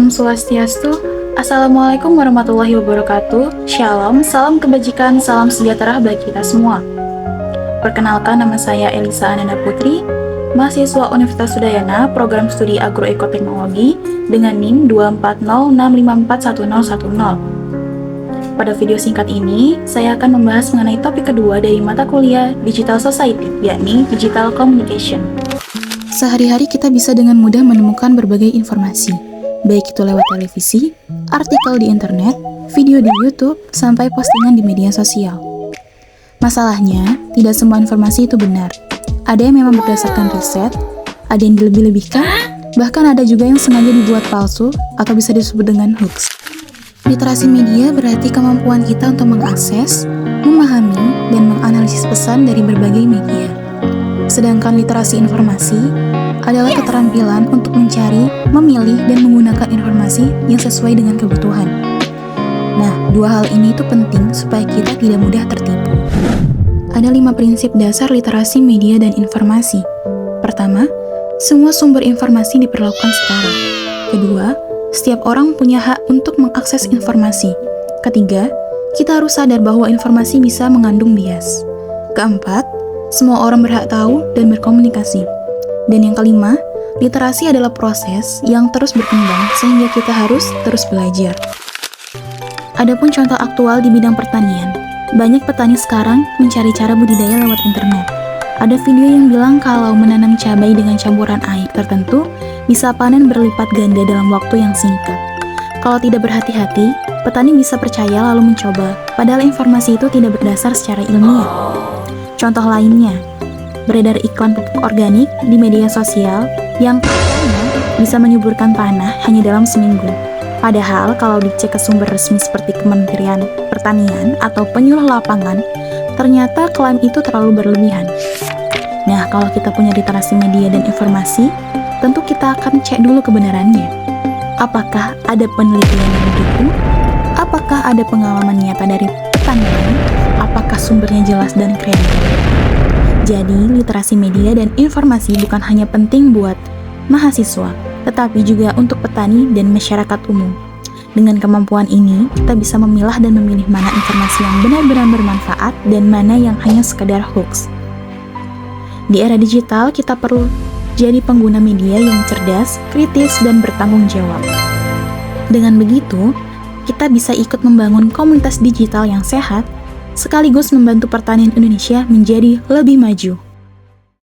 Swastiastu. Assalamualaikum warahmatullahi wabarakatuh. Shalom, salam kebajikan, salam sejahtera bagi kita semua. Perkenalkan, nama saya Elisa Ananda Putri, mahasiswa Universitas Udayana, program studi Agroekoteknologi dengan NIM 24065411010. Pada video singkat ini, saya akan membahas mengenai topik kedua dari mata kuliah Digital Society, yakni Digital Communication. Sehari-hari kita bisa dengan mudah menemukan berbagai informasi, baik itu lewat televisi, artikel di internet, video di YouTube, sampai postingan di media sosial. Masalahnya, tidak semua informasi itu benar. Ada yang memang berdasarkan riset, ada yang dilebih-lebihkan, bahkan ada juga yang sengaja dibuat palsu atau bisa disebut dengan hoax. Literasi media berarti kemampuan kita untuk mengakses, memahami, dan menganalisis pesan dari berbagai media. Sedangkan literasi informasi adalah keterampilan untuk mencari, memilih, dan menggunakan informasi yang sesuai dengan kebutuhan. Nah, dua hal ini itu penting supaya kita tidak mudah tertipu. Ada 5 prinsip dasar literasi media dan informasi. Pertama, semua sumber informasi diperlakukan setara. Kedua, setiap orang punya hak untuk mengakses informasi. Ketiga, kita harus sadar bahwa informasi bisa mengandung bias. Keempat, semua orang berhak tahu dan berkomunikasi. Dan yang kelima, literasi adalah proses yang terus berkembang sehingga kita harus terus belajar. Adapun contoh aktual di bidang pertanian, banyak petani sekarang mencari cara budidaya lewat internet. Ada video yang bilang kalau menanam cabai dengan campuran air tertentu bisa panen berlipat ganda dalam waktu yang singkat. Kalau tidak berhati-hati, petani bisa percaya lalu mencoba, padahal informasi itu tidak berdasar secara ilmiah. Contoh lainnya, beredar iklan pupuk organik di media sosial yang katanya bisa menyuburkan tanah hanya dalam seminggu. Padahal kalau dicek ke sumber resmi seperti Kementerian Pertanian atau penyuluh lapangan, ternyata klaim itu terlalu berlebihan. Nah, kalau kita punya literasi media dan informasi, tentu kita akan cek dulu kebenarannya. Apakah ada penelitian yang mendukung? Apakah ada pengalaman nyata dari petani lain? Apakah sumbernya jelas dan kredibel? Jadi, literasi media dan informasi bukan hanya penting buat mahasiswa, tetapi juga untuk petani dan masyarakat umum. Dengan kemampuan ini, kita bisa memilah dan memilih mana informasi yang benar-benar bermanfaat dan mana yang hanya sekedar hoax. Di era digital, kita perlu jadi pengguna media yang cerdas, kritis, dan bertanggung jawab. Dengan begitu, kita bisa ikut membangun komunitas digital yang sehat, sekaligus membantu pertanian Indonesia menjadi lebih maju.